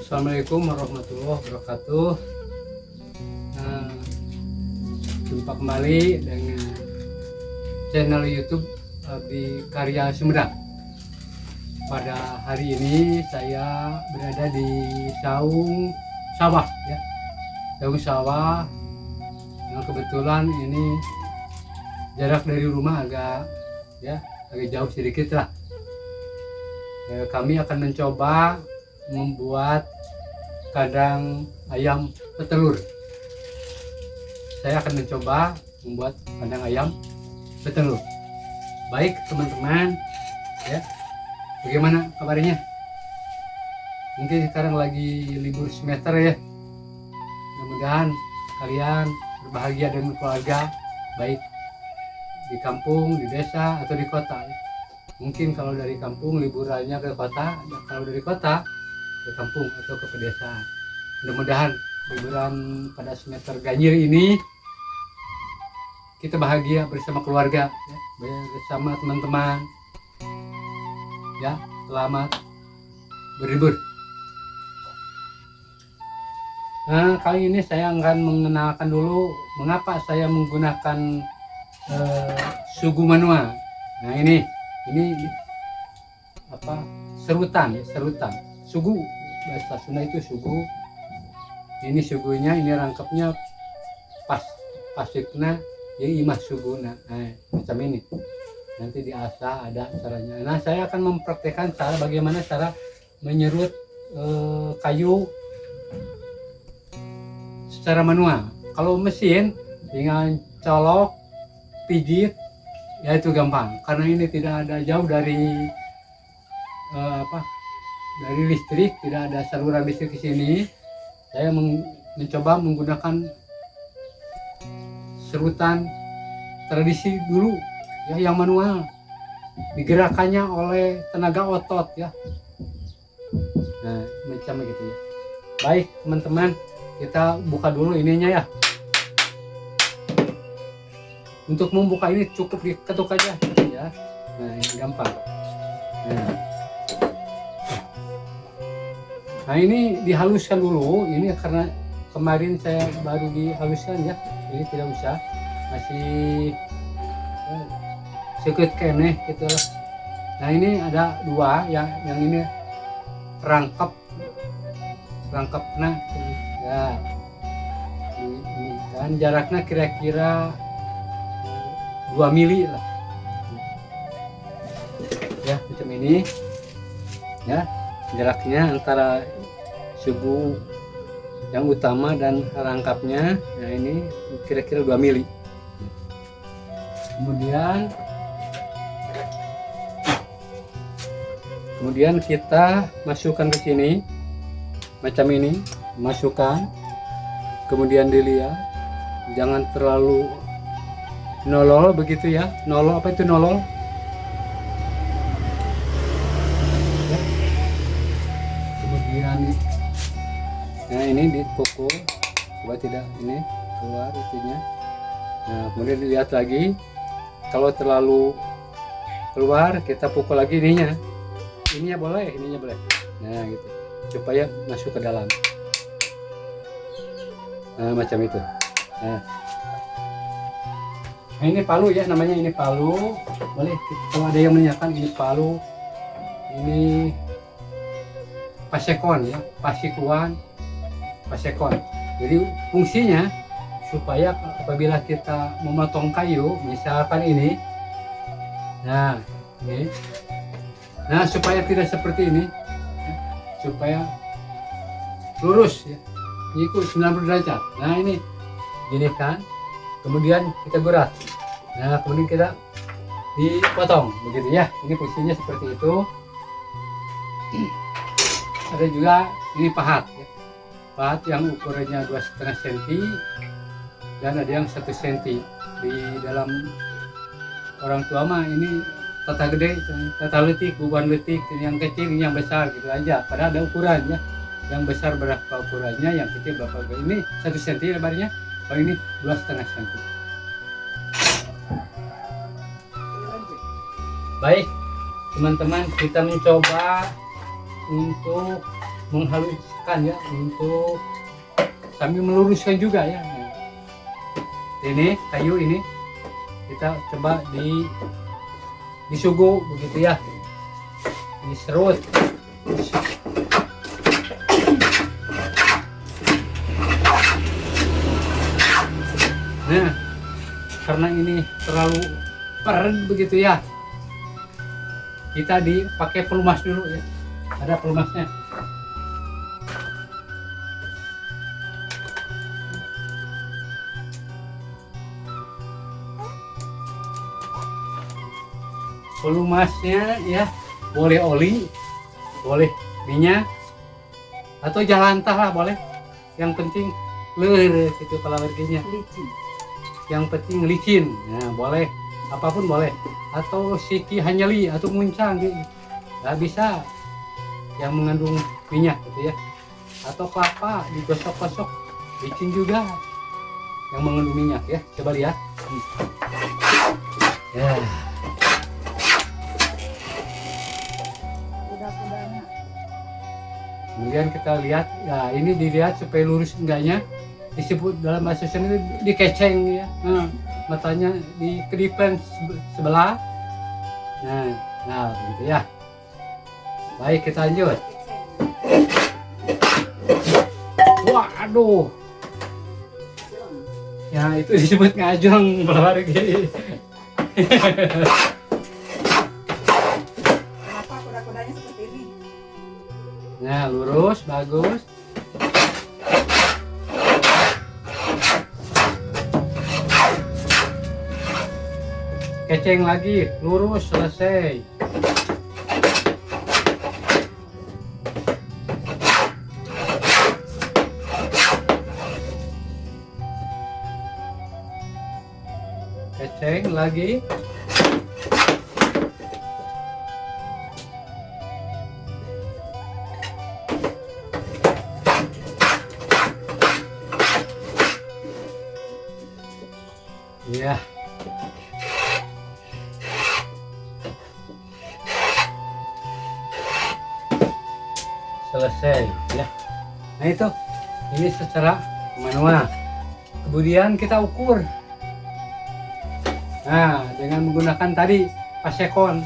Assalamualaikum warahmatullahi wabarakatuh. Nah, jumpa kembali dengan channel YouTube di Karya Sumedang. Pada hari ini saya berada di saung sawah, ya. Saung sawah. Nah, kebetulan ini jarak dari rumah agak jauh sedikit lah. Kami akan mencoba membuat kandang ayam petelur. Saya akan mencoba membuat kandang ayam petelur. Baik teman-teman, ya, bagaimana kabarnya? Mungkin sekarang lagi libur semester ya. Mudah-mudahan kalian berbahagia dengan keluarga, baik di kampung, di desa, atau di kota. Mungkin kalau dari kampung liburannya ke kota, kalau dari kota ke kampung atau ke pedesaan. Mudah-mudahan liburan pada semester ganjil ini kita bahagia bersama keluarga, ya, bersama teman-teman, ya. Selamat berlibur. Nah, kali ini saya akan mengenalkan dulu mengapa saya menggunakan sugu manual. Nah, ini apa, serutan, ya, serutan. Sugu, bahasa Sunda itu sugu. Ini sugunya, ini rangkapnya pasikna, ya imah suguna. Nah, macam ini. Nanti diasah ada caranya. Nah, saya akan mempraktekkan bagaimana cara menyerut kayu secara manual. Kalau mesin tinggal colok, pijit, ya itu gampang. Karena ini tidak ada jauh dari dari listrik, tidak ada saluran listrik di sini. Saya mencoba menggunakan serutan tradisi dulu, ya, yang manual, digerakkannya oleh tenaga otot, ya. Nah, macam gitu ya. Baik teman-teman, kita buka dulu ininya ya. Untuk membuka ini cukup diketuk aja, ya. Nah, ini gampang. Nah, ini dihaluskan dulu. Ini karena kemarin saya baru dihaluskan, ya. Ini tidak usah, masih sekut keneh gitu lah. Nah, ini ada dua, yang ini rangkapnya, ya. Ini kan jaraknya kira-kira 2 mili lah, ya, macam ini, ya. Jaraknya antara sugu yang utama dan rangkapnya, nah ini kira-kira 2 mili. Kemudian kita masukkan ke sini macam ini, masukkan, kemudian dilihat jangan terlalu nolol begitu, ya. Nolol, apa itu nolol? Nah, ini dipukul supaya tidak ini keluar itunya. Nah, kemudian dilihat lagi, kalau terlalu keluar kita pukul lagi ininya boleh. Nah, gitu, supaya masuk ke dalam. Nah, macam itu. Nah, ini palu, ya, namanya ini palu. Boleh kalau ada yang menanyakan, ini palu, ini pasekon, ya, pasekon. Jadi fungsinya supaya apabila kita memotong kayu, misalkan ini, nah supaya tidak seperti ini, ya, supaya lurus, ya, ikut 90 derajat. Nah, ini gini kan, kemudian kita gurat, nah kemudian kita dipotong begitu, ya. Ini fungsinya seperti itu. Ada juga ini pahat, ya. Pahat yang ukurannya 2,5 cm dan ada yang 1 cm. Di dalam orang tua mah ini tata gede, tata letik, buban letik, yang kecil, yang besar gitu aja. Padahal ada ukurannya. Yang besar berapa ukurannya, yang kecil berapa. Ini 1 cm lebarnya, kalau ini 2,5 cm. Baik teman-teman, kita mencoba untuk menghaluskan ya, untuk sambil meluruskan juga ya. Nah, ini kayu ini kita coba disuguh begitu ya, diserut. Nah, karena ini terlalu padat begitu ya, kita dipakai pelumas dulu ya, ada pelumasnya. Pelumasnya ya, boleh oli, boleh minyak, atau jalantah lah boleh. Yang penting leres itu palawerginya. Licin. Yang penting licin. Nah, boleh apapun boleh. Atau siki hanyali atau muncang gitu. Nggak bisa yang mengandung minyak gitu ya. Atau kelapa digosok-gosok, licin juga yang mengandung minyak ya. Coba lihat. Ya. Kuda-kudanya. Kemudian kita lihat, ya ini dilihat supaya lurus enggaknya, disebut dalam bahasa Sunda itu dikeceng ya. Matanya dikedipan sebelah. Nah begitu ya. Baik, kita lanjut. Wah, aduh. Ya itu disebut ngajong belargi. Kenapa kuda-kudanya seperti ini? Nah, lurus, bagus. Keceng lagi, lurus, selesai. Keceng lagi. Iya. Selesai ya. Nah itu, ini secara manual. Kemudian kita ukur. Nah, dengan menggunakan tadi pasekon,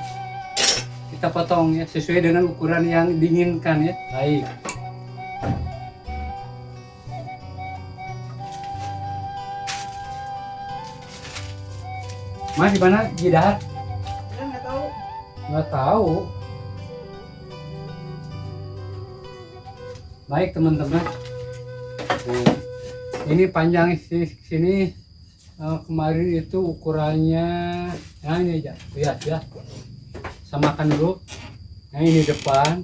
kita potong ya sesuai dengan ukuran yang diinginkan ya. Baik. Mas, di mana Jidat? Saya nggak tahu. Nggak tahu. Baik teman-teman. Nah, ini panjang sini kemarin itu ukurannya, nah ini aja, lihat ya. Samakan dulu. Nah ini depan.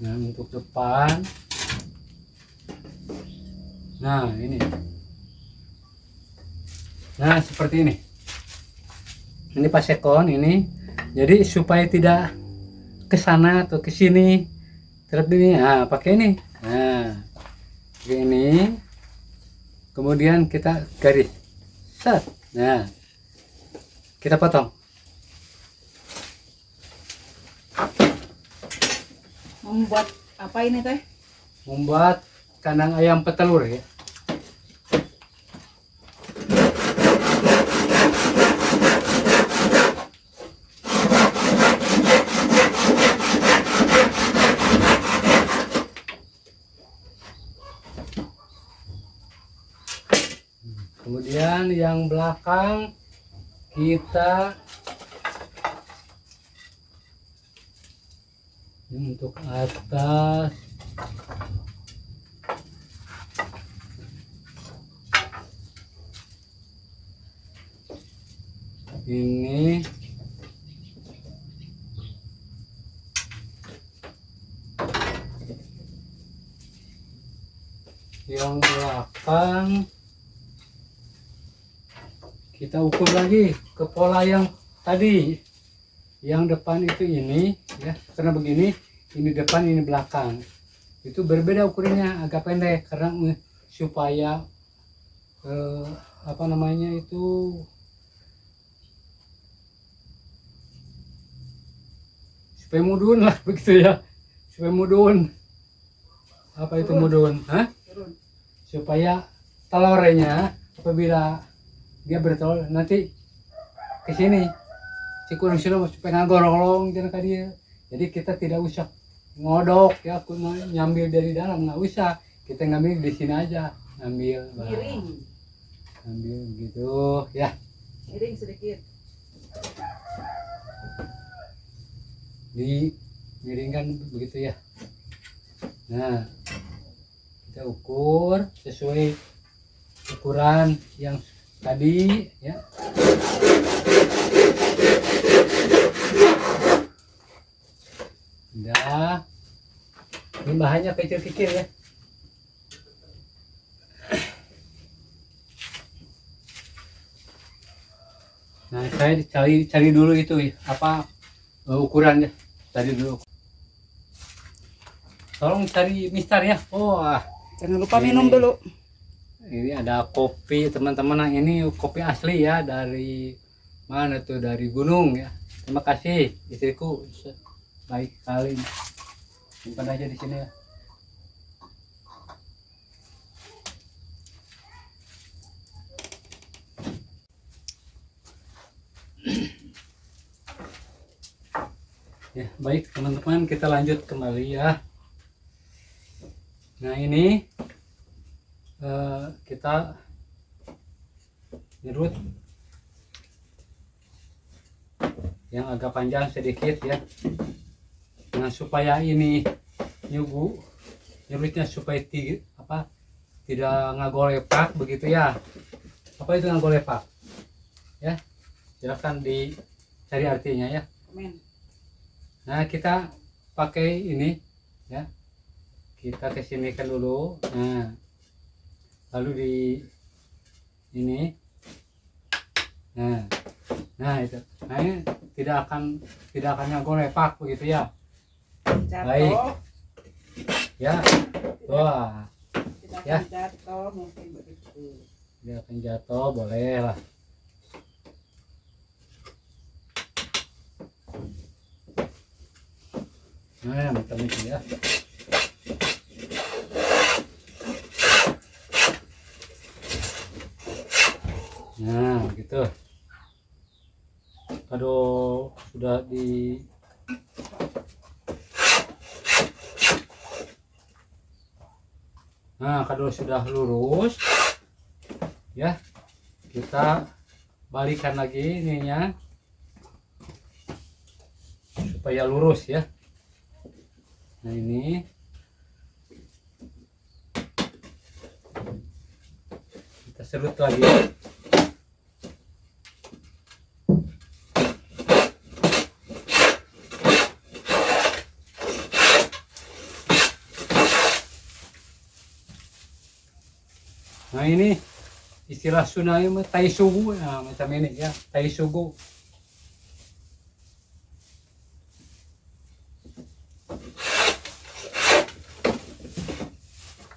Nah untuk depan. Nah ini. Nah seperti ini. Ini pasekon ini. Jadi supaya tidak ke sana atau ke sini, terus ini, nah pakai ini. Nah, ini. Kemudian kita garis. Set. Nah. Kita potong. Membuat apa ini teh? Membuat kandang ayam petelur ya. Kemudian yang belakang kita untuk atas ini yang belakang kita ukur lagi ke pola yang tadi. Yang depan itu ini ya, karena begini, ini depan ini belakang, itu berbeda ukurannya, agak pendek karena supaya apa namanya itu supaya mudun lah begitu ya, supaya mudun. Apa itu mudun? Hah? Turun. Supaya telurnya apabila dia bertelur nanti ke sini si kuring sudah supaya ngagorolong jangan ke dia. Jadi kita tidak usah ngodok ya, nyambil dari dalam nggak usah, kita ngambil di sini aja, ngambil begitu ya, Miring sedikit. dimiringkan begitu ya. Nah, kita ukur sesuai ukuran yang tadi ya. Udah, ini bahannya kecil-kecil ya. Nah, saya cari dulu itu apa ukurannya. Cari dulu. Tolong cari Mister ya. Oh, Jangan lupa minum dulu. ini ada kopi teman-teman. Nah, ini kopi asli ya, dari mana tuh, dari gunung ya. Terima kasih istriku, baik sekali. Simpan aja di sini ya. Ya, baik teman-teman, kita lanjut kembali ya. Nah, ini kita nyerut yang agak panjang sedikit ya. Nah, supaya ini nyerutnya supaya tidak ngagolepak begitu ya. Apa itu ngagolepak? Ya, silakan dicari artinya ya. Komen. Nah, kita pakai ini ya, kita kesinikan dulu. Nah, lalu di ini, nah itu, nah ini tidak akan ngagolepak begitu ya. Jatuh. Baik ya. Wah, Tidak ya. akan jatuh mungkin begitu. Tidak akan jatuh, boleh lah. Nah, macam itu ya. Nah, gitu. Kalau sudah nah, kalau sudah lurus ya, kita balikan lagi ininya supaya lurus ya. Nah, ini kita serut lagi. Nah, ini istilah Sunai tai sugu, nah, macam ini ya, tai sugu.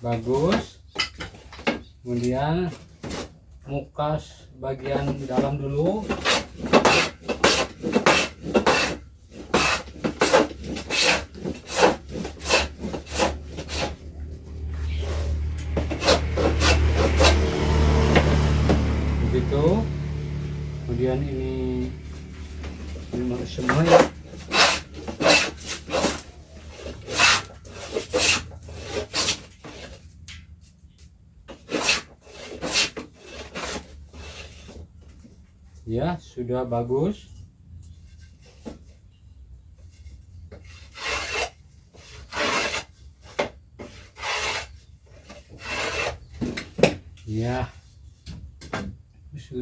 Bagus. Kemudian mukas bagian dalam dulu. Begitu. Kemudian ini semua ya. Ya, sudah bagus.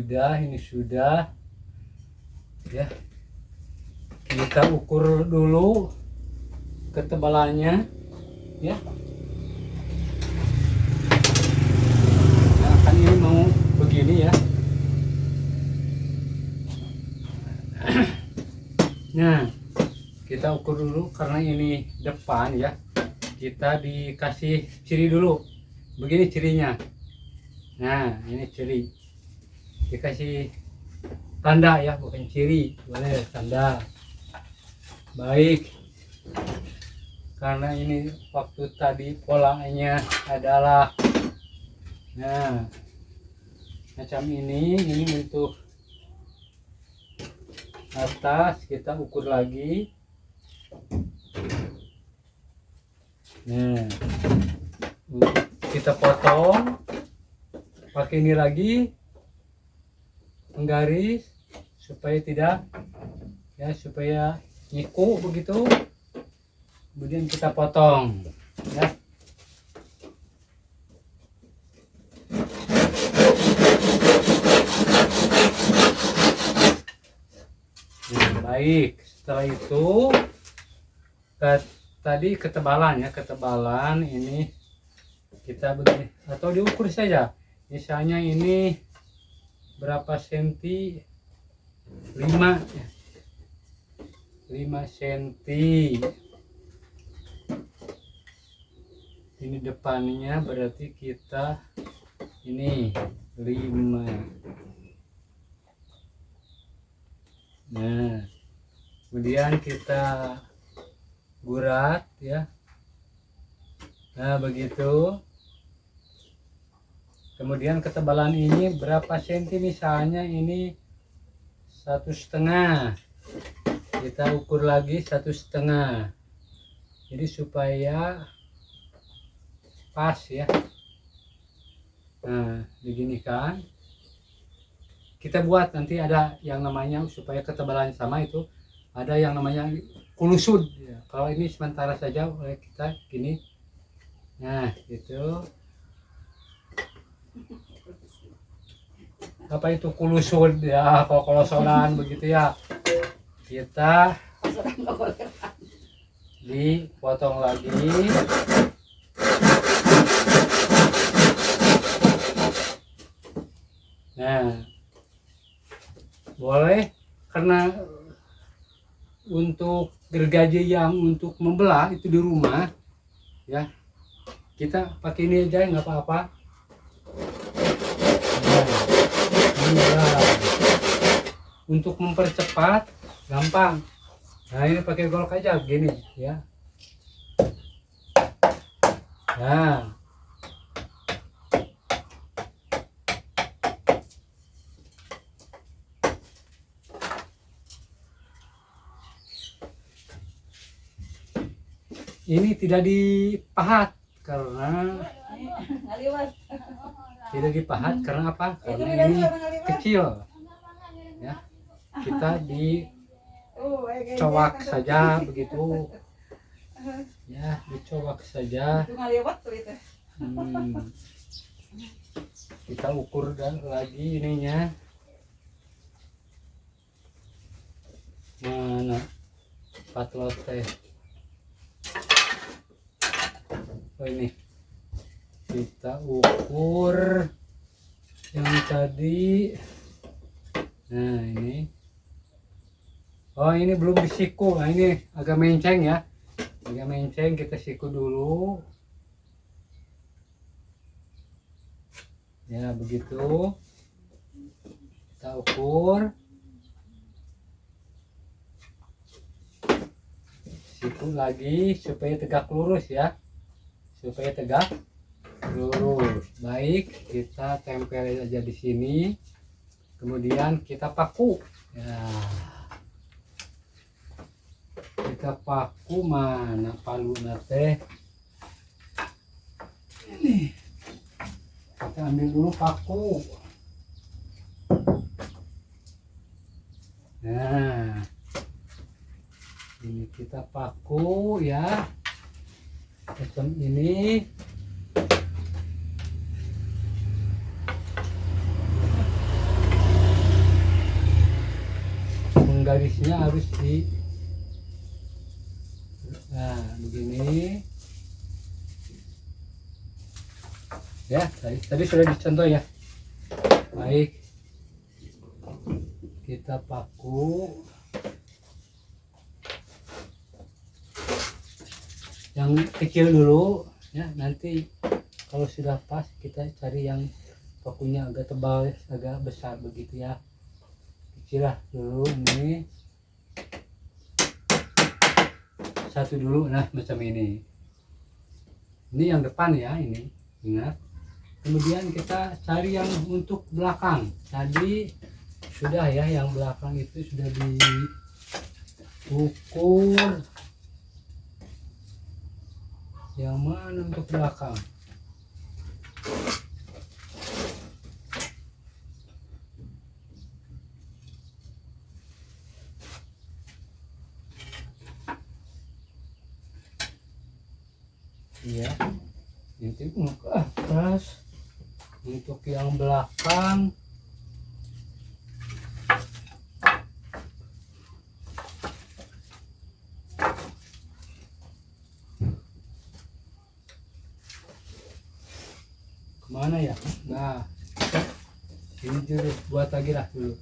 Ya, ini sudah ya. Kita ukur dulu ketebalannya ya. Nah, kan ini mau begini ya. Nah, kita ukur dulu karena ini depan ya. Kita dikasih ciri dulu. Begini cirinya. Nah, ini ciri. Dikasih tanda ya, bukan ciri, boleh tanda. Baik. karena ini waktu tadi polanya adalah nah macam ini untuk atas kita ukur lagi. Nah kita potong pakai ini lagi menggaris supaya tidak ya, supaya nyiku begitu. Kemudian kita potong ya. Nah, baik, setelah itu tadi ketebalan ya, ketebalan ini kita begini atau diukur saja. Misalnya ini berapa senti, 5 ya. 5 senti. Ini depannya berarti kita ini 5. Nah kemudian kita burat ya. Nah begitu. Kemudian ketebalan ini berapa senti, misalnya ini 1,5, kita ukur lagi 1,5, jadi supaya pas ya. Nah begini kan kita buat, nanti ada yang namanya supaya ketebalan sama itu ada yang namanya kulusud ya. Kalau ini sementara saja oleh kita gini. Nah gitu. Apa itu kulusud ya, kalau kolosolan begitu ya, kita dipotong lagi. Nah boleh, karena untuk gergaji yang untuk membelah itu di rumah ya, kita pakai ini aja nggak apa-apa. Nah, untuk mempercepat gampang. Nah ini pakai golok aja gini ya. Nah ini tidak dipahat karena tidak dipahat karena apa? Karena ini kecil ya, kita dicowak saja begitu ya, dicowak saja. Kita ukur dan lagi ininya mana patlot teh. Oh ini kita ukur yang tadi. Nah ini, oh ini belum disiku. Nah ini agak menceng ya, agak menceng, kita siku dulu ya begitu. Kita ukur, siku lagi supaya tegak lurus ya, supaya tegak lurus. Baik, kita tempel aja di sini. Kemudian kita paku ya, kita paku, mana paluna teh ini, kita ambil dulu paku. Nah ini kita paku ya, macam ini. Garisnya harus di, nah begini ya, tadi sudah dicontoh ya. Baik, kita paku yang kecil dulu ya, nanti kalau sudah pas kita cari yang pakunya agak tebal, agak besar begitu ya. Kecil lah dulu ini. satu dulu, nah macam ini yang depan ya, ini ingat. Kemudian kita cari yang untuk belakang. Tadi sudah ya, yang belakang itu sudah diukur. Yang mana untuk belakang? Iya, nanti ke atas. Untuk yang belakang kemana ya? Nah, ini dulu buat lagi lah dulu.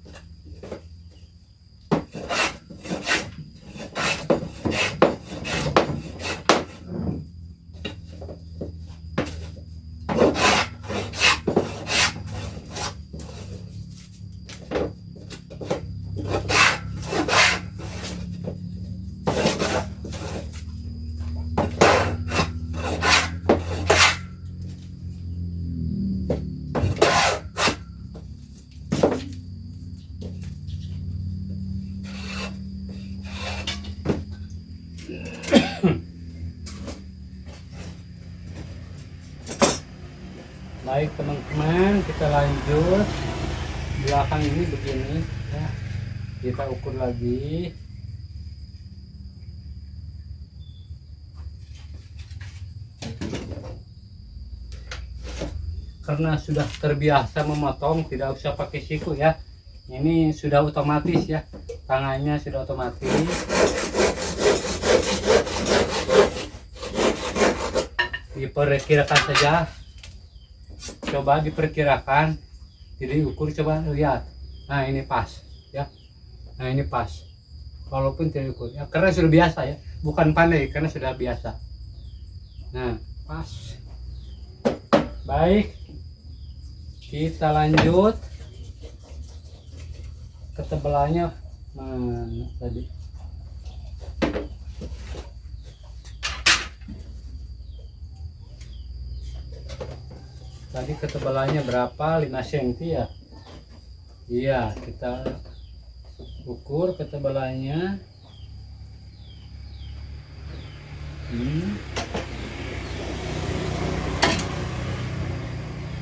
Baik teman-teman, kita lanjut. Belakang ini begini ya, kita ukur lagi. Karena sudah terbiasa memotong, tidak usah pakai siku ya, ini sudah otomatis ya, tangannya sudah otomatis. Diperkirakan saja, coba diperkirakan, jadi ukur, coba lihat. Nah ini pas ya, nah ini pas, walaupun tidak ukur ya, karena sudah biasa ya, bukan pandai, karena sudah biasa. Nah pas. Baik, kita lanjut. Ketebalannya mana tadi? Tadi ketebalannya berapa? 5 cm ya? Iya, kita ukur ketebalannya.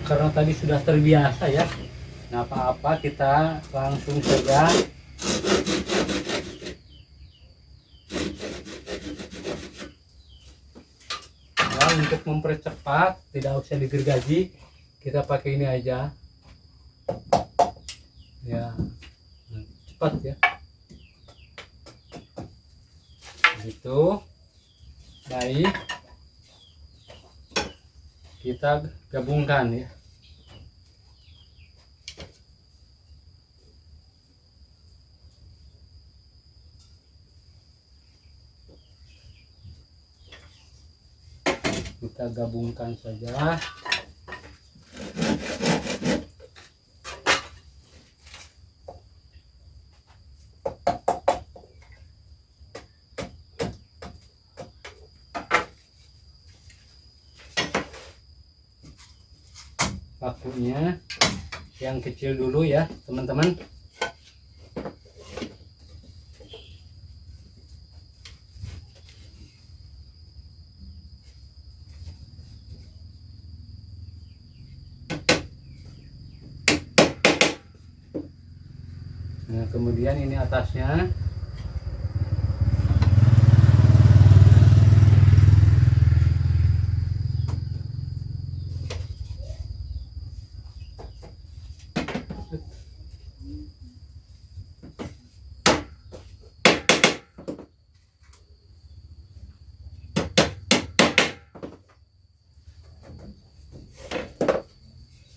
Karena tadi sudah terbiasa ya, nah apa-apa kita langsung saja. Nah, untuk mempercepat, tidak usah digergaji, kita pakai ini aja ya, cepat ya gitu. Baik, kita gabungkan ya. Kita gabungkan saja. Pakunya yang kecil dulu ya teman-teman. Nah kemudian ini atasnya.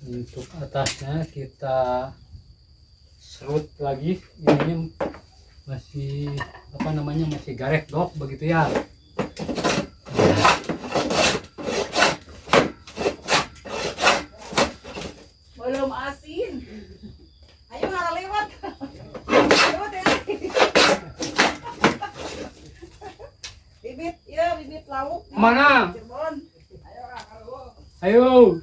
Untuk atasnya kita serut lagi, ini masih apa namanya, masih garek dok begitu ya. Belum asin. Ayo nggak lewat. Lewat ya. Bibi lauk. Mana? Cirebon. Ayo.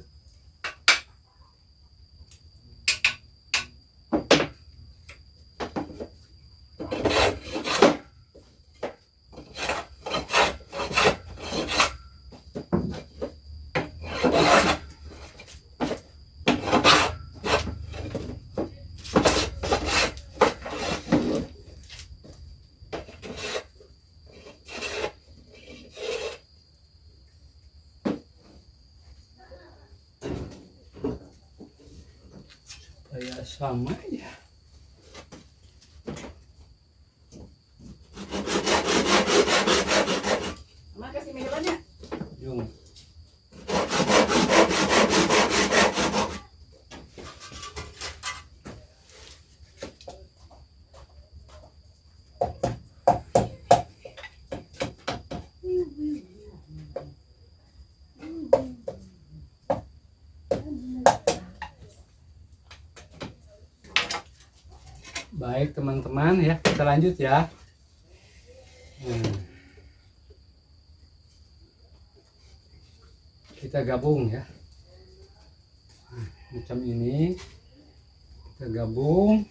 Supaya sama ya. Mama kasih minumannya. Yung. Baik teman-teman ya, kita lanjut ya. Kita gabung ya. Macam ini. Kita gabung.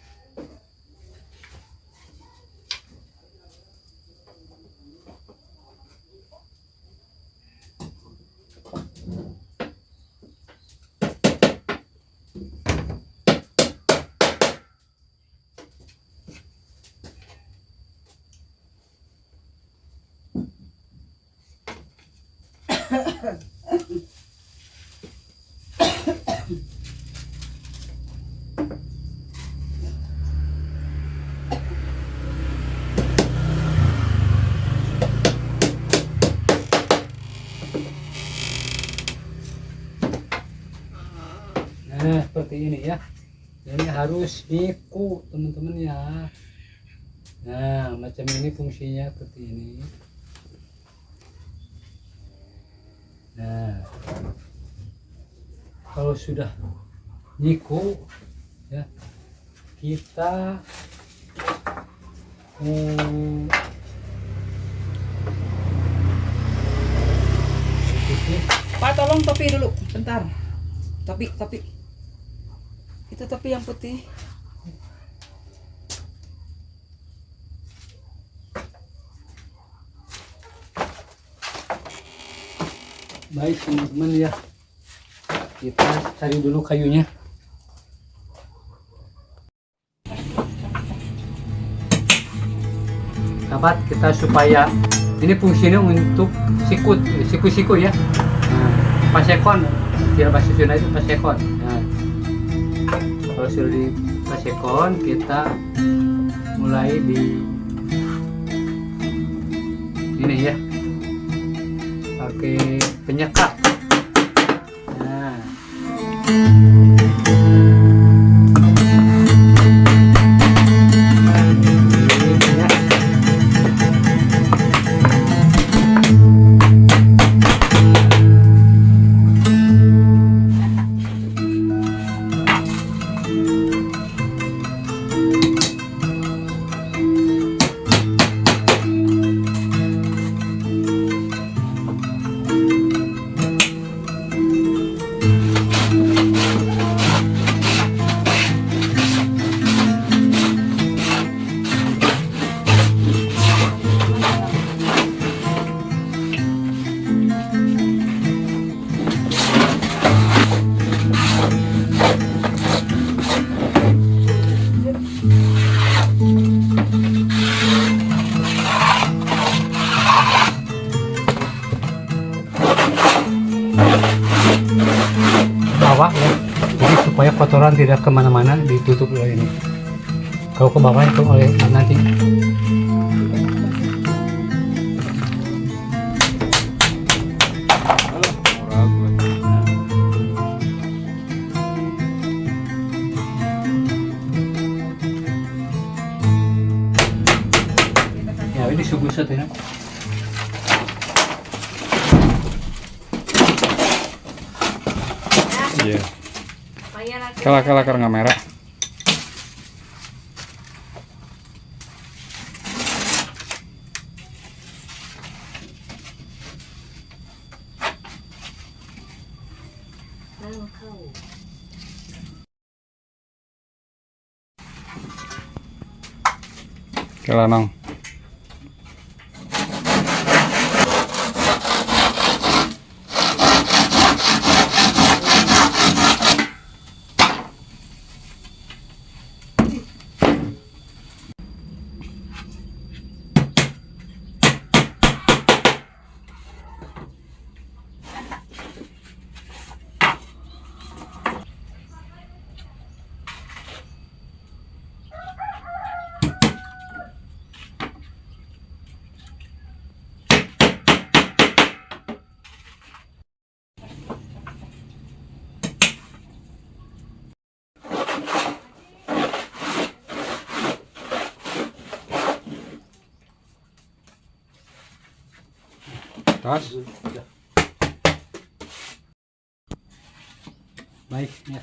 Nah, seperti ini ya. Ini harus nyiku teman-teman ya. Nah, macam ini fungsinya seperti ini. Nah, kalau sudah nyiku ya, kita Pak, tolong topi dulu, bentar. Topi. Itu topi yang putih. baik teman-teman ya. Kita cari dulu kayunya. Sahabat, kita supaya ini fungsinya untuk siku ya. Nah, pasekon, tidak bahasa Sunda itu pasekon. Nah, kalau sudah di pasekon, kita mulai di ini ya, pakai penyekat. Nah, ini ya. Bawah ya, jadi supaya kotoran tidak kemana-mana, ditutup oleh ini. Kalau ke bawah itu oleh nanti ya ini sugu satu ya. Iya. Kalah nggak merah. Oke Lanang. Tas. Baik ya.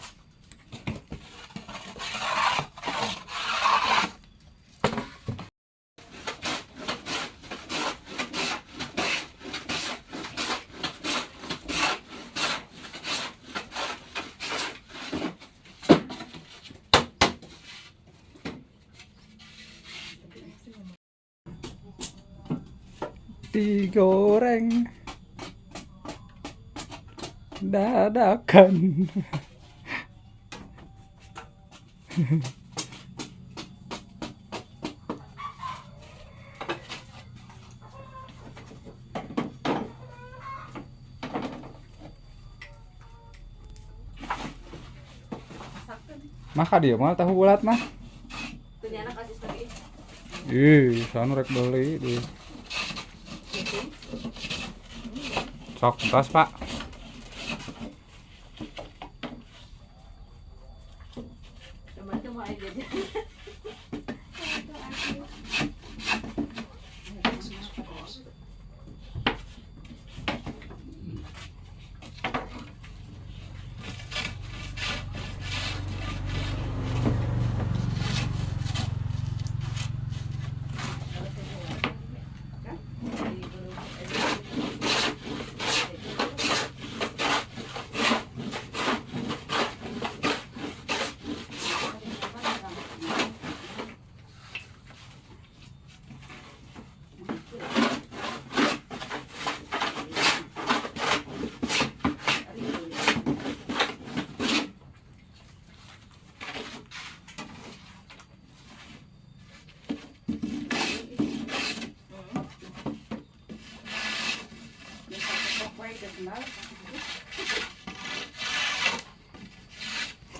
Digoreng dadakan. Maka dia mah tahu bulat mah. Ih, sana rek beli di. Sok tas Pak.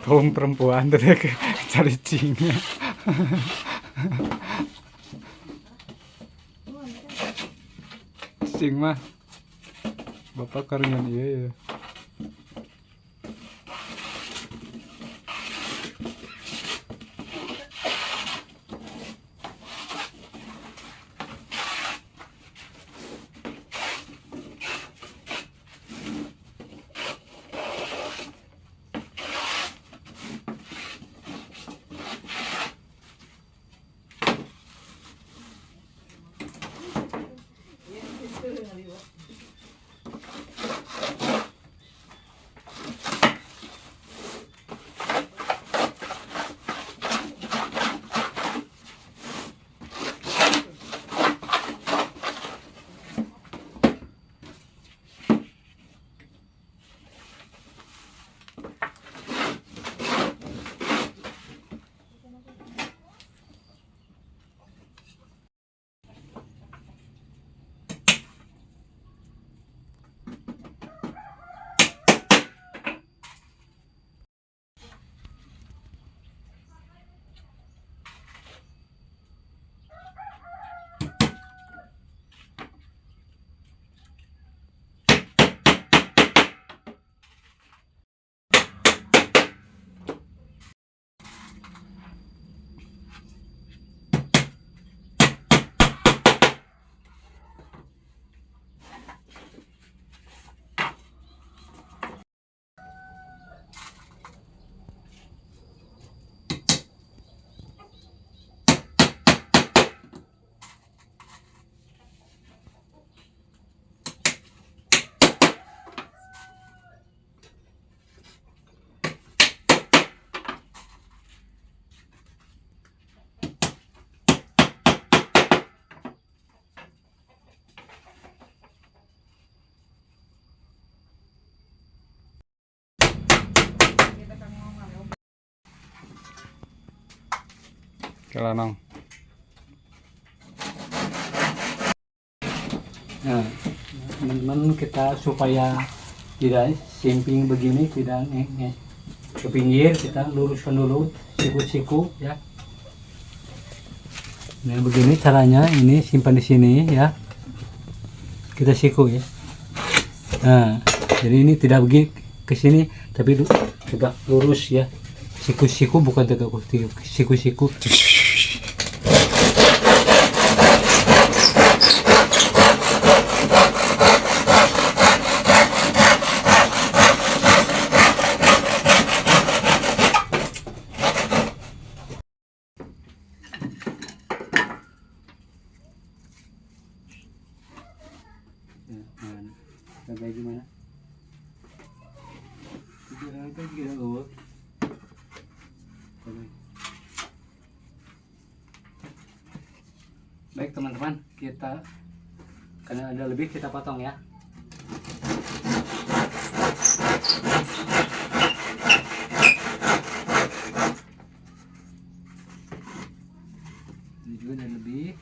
Kaum perempuan tuh cari cingnya. Cing mah bapak karunya iya ya. Ke lanang. Nah, teman-teman, kita supaya tidak simping begini, tidak ke pinggir, kita luruskan dulu siku-siku ya. Nah, begini caranya, ini simpan di sini ya. Kita siku ya. Nah, jadi ini tidak begini ke sini, tapi tegak lurus ya. Siku-siku bukan tegak siku-siku. Kayak gimana? Kira-kira oh. Baik teman-teman, kita karena ada lebih kita potong ya. Ini juga ada lebih.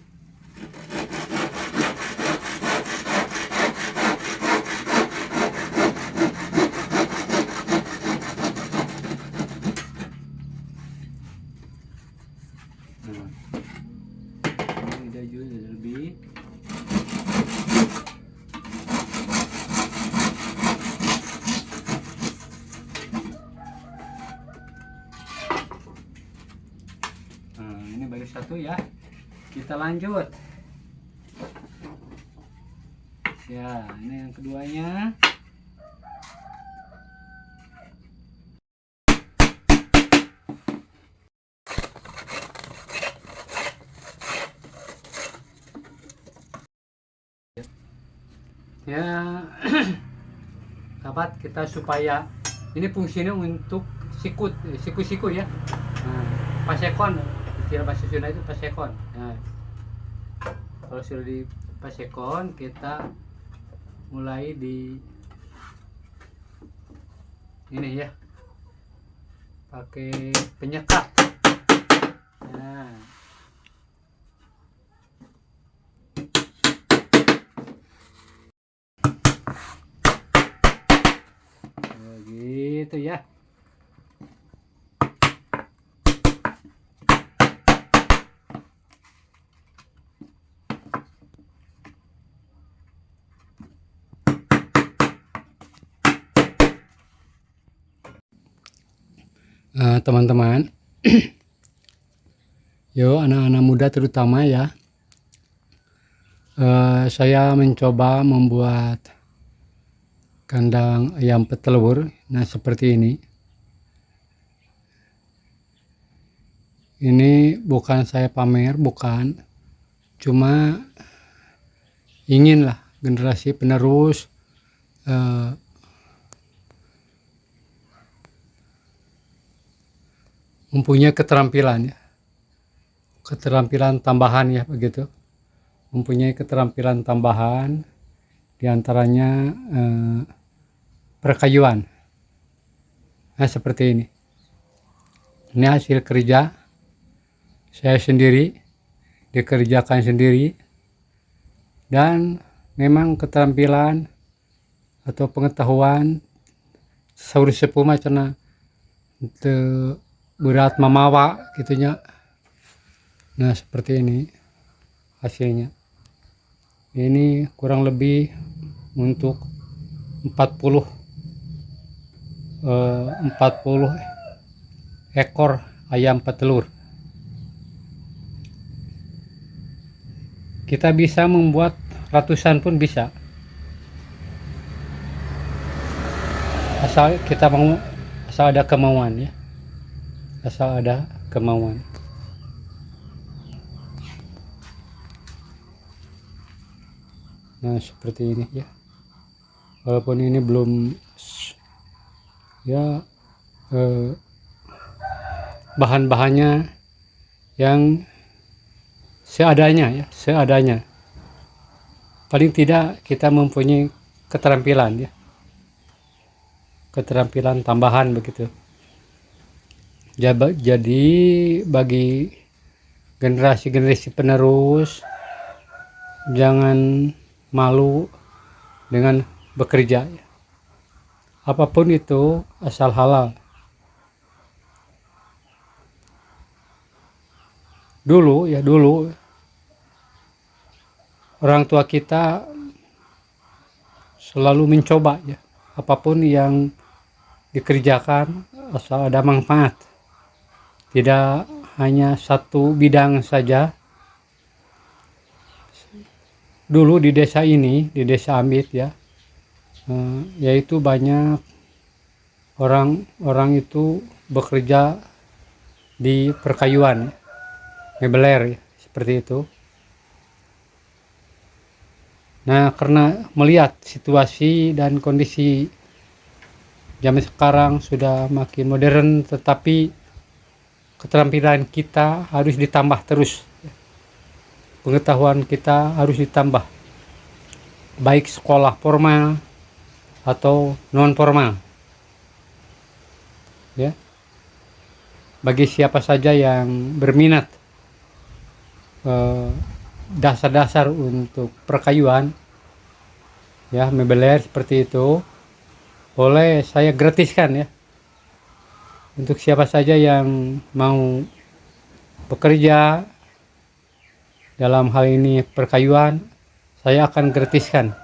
Ini baru satu ya, kita lanjut ya. Ini yang keduanya. Ya dapat kita supaya ini fungsinya untuk siku ya. Nah, pasekon, istilah bahasa Sunda itu pasekon. Nah, kalau sudah di pasekon, kita mulai di ini ya, pakai penyekat. Nah, gitu ya. Teman-teman, yo anak-anak muda terutama ya, saya mencoba membuat kandang ayam petelur. Nah, seperti ini. Ini bukan saya pamer, bukan, cuma inginlah generasi penerus mempunyai keterampilan ya, keterampilan tambahan ya, begitu, mempunyai keterampilan tambahan, diantaranya perkayuan. Nah, seperti ini. Ini hasil kerja saya sendiri, dikerjakan sendiri, dan memang keterampilan atau pengetahuan sauri sepuh macana berat mamawa gitunya. Nah, seperti ini hasilnya. Ini kurang lebih untuk 40 ekor ayam petelur. Kita bisa membuat ratusan pun bisa, asal kita mau, asal ada kemauan ya, asal ada kemauan. Nah, seperti ini ya, walaupun ini belum ya, bahan-bahannya yang seadanya ya, seadanya. Paling tidak kita mempunyai keterampilan ya, keterampilan tambahan begitu. Jadi bagi generasi-generasi penerus jangan malu dengan bekerja, apapun itu asal halal. Dulu orang tua kita selalu mencoba ya, apapun yang dikerjakan asal ada manfaat, tidak hanya satu bidang saja. Dulu di desa ini, di desa Ambit ya, yaitu banyak orang itu bekerja di perkayuan, mebeler ya, seperti itu. Nah, karena melihat situasi dan kondisi zaman sekarang sudah makin modern, tetapi keterampilan kita harus ditambah terus. Pengetahuan kita harus ditambah, baik sekolah formal atau non formal. Ya. Bagi siapa saja yang berminat dasar-dasar untuk perkayuan, ya, mebeler seperti itu, boleh saya gratiskan ya. Untuk siapa saja yang mau bekerja dalam hal ini perkayuan, saya akan gratiskan,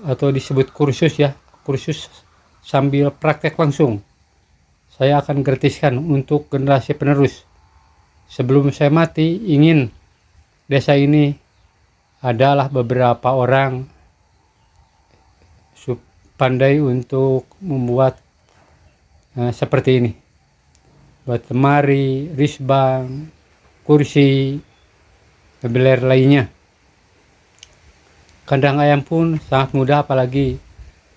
atau disebut kursus ya, kursus sambil praktek langsung. Saya akan gratiskan untuk generasi penerus. Sebelum saya mati, ingin desa ini adalah beberapa orang pandai untuk membuat seperti ini, buat lemari, risbang, kursi, mebeler lainnya. Kandang ayam pun sangat mudah, apalagi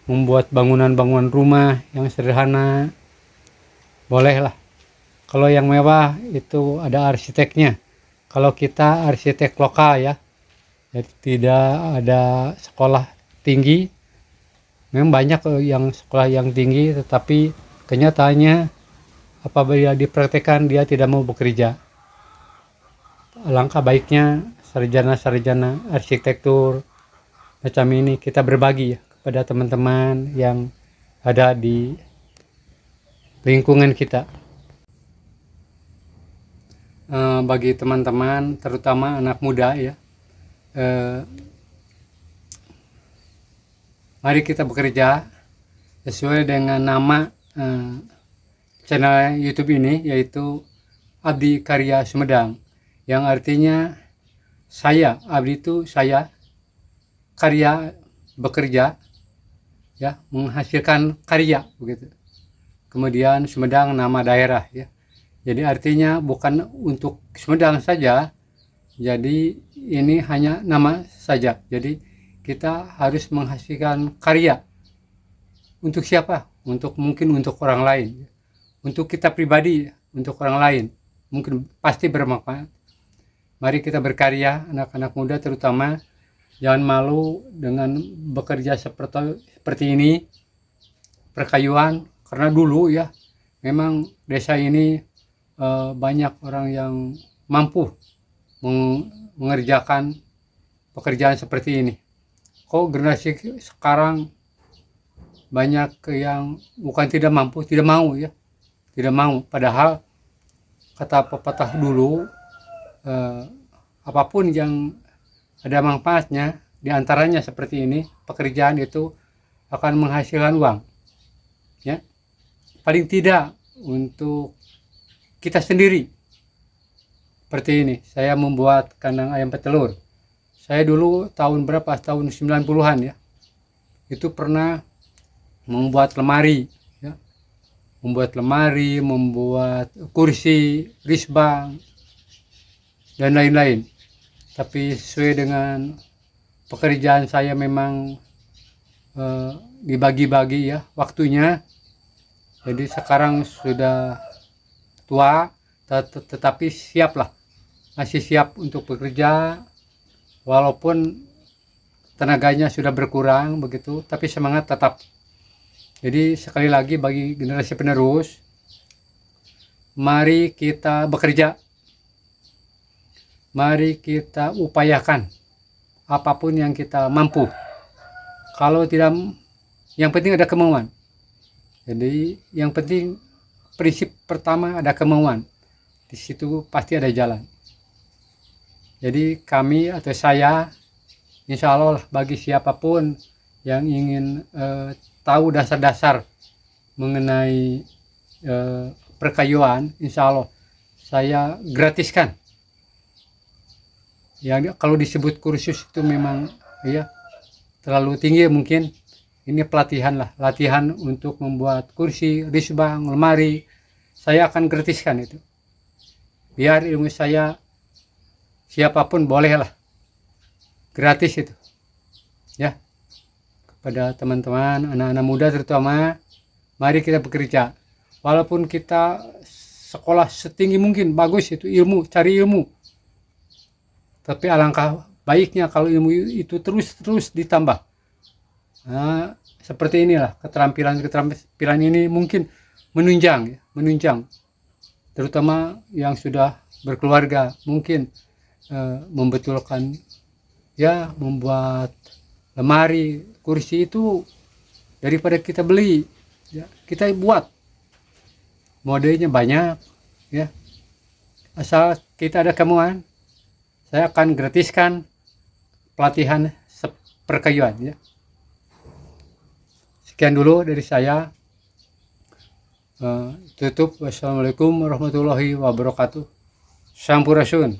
membuat bangunan-bangunan rumah yang sederhana, bolehlah. Kalau yang mewah itu ada arsiteknya. Kalau kita arsitek lokal ya, jadi tidak ada sekolah tinggi. Memang banyak yang sekolah yang tinggi, tetapi kenyataannya apabila dipraktekkan dia tidak mau bekerja. Alangkah baiknya sarjana-sarjana arsitektur macam ini kita berbagi ya kepada teman-teman yang ada di lingkungan kita. Bagi teman-teman, terutama anak muda ya, mari kita bekerja sesuai dengan nama channel YouTube ini, yaitu Abdi Karya Sumedang, yang artinya saya, Abdi itu saya, karya bekerja ya, menghasilkan karya begitu. Kemudian Sumedang nama daerah ya. Jadi artinya bukan untuk Sumedang saja. Jadi ini hanya nama saja. Jadi kita harus menghasilkan karya. Untuk siapa? Mungkin untuk orang lain. Untuk kita pribadi, untuk orang lain. Mungkin pasti bermanfaat. Mari kita berkarya, anak-anak muda terutama. Jangan malu dengan bekerja seperti ini, perkayuan. Karena dulu ya, memang desa ini banyak orang yang mampu mengerjakan pekerjaan seperti ini. Kok generasi sekarang banyak yang bukan tidak mampu, tidak mau ya, tidak mau. Padahal kata pepatah dulu, apapun yang ada manfaatnya, diantaranya seperti ini, pekerjaan itu akan menghasilkan uang. Ya, paling tidak untuk kita sendiri. Seperti ini, saya membuat kandang ayam petelur. Saya dulu tahun berapa? Tahun 90-an ya. Itu pernah membuat lemari ya. Membuat lemari, membuat kursi, risbang dan lain-lain. Tapi sesuai dengan pekerjaan saya memang dibagi-bagi ya waktunya. Jadi sekarang sudah tua, tetapi siaplah, masih siap untuk bekerja walaupun tenaganya sudah berkurang begitu, tapi semangat tetap. Jadi sekali lagi bagi generasi penerus, mari kita bekerja, mari kita upayakan apapun yang kita mampu. Kalau tidak, yang penting ada kemauan. Jadi yang penting prinsip pertama ada kemauan. Di situ pasti ada jalan. Jadi kami atau saya, insya Allah bagi siapapun yang ingin tahu dasar-dasar mengenai perkayuan, insya Allah saya gratiskan. Ya, kalau disebut kursus itu memang ya terlalu tinggi mungkin. Ini pelatihan lah, latihan untuk membuat kursi, risbang, lemari. Saya akan gratiskan itu. Biar ilmu saya siapapun bolehlah gratis itu. Ya. Kepada teman-teman, anak-anak muda terutama, mari kita bekerja. Walaupun kita sekolah setinggi mungkin, bagus itu ilmu, cari ilmu. Tapi alangkah baiknya kalau ilmu itu terus ditambah. Nah, seperti inilah keterampilan ini mungkin menunjang, terutama yang sudah berkeluarga, mungkin membetulkan, ya, membuat lemari, kursi itu daripada kita beli, ya, kita buat. Modenya banyak, ya, asal kita ada kemauan, saya akan gratiskan pelatihan perkayuan, ya. Sekian dulu dari saya. Tutup. Wassalamualaikum warahmatullahi wabarakatuh. Sampurasun.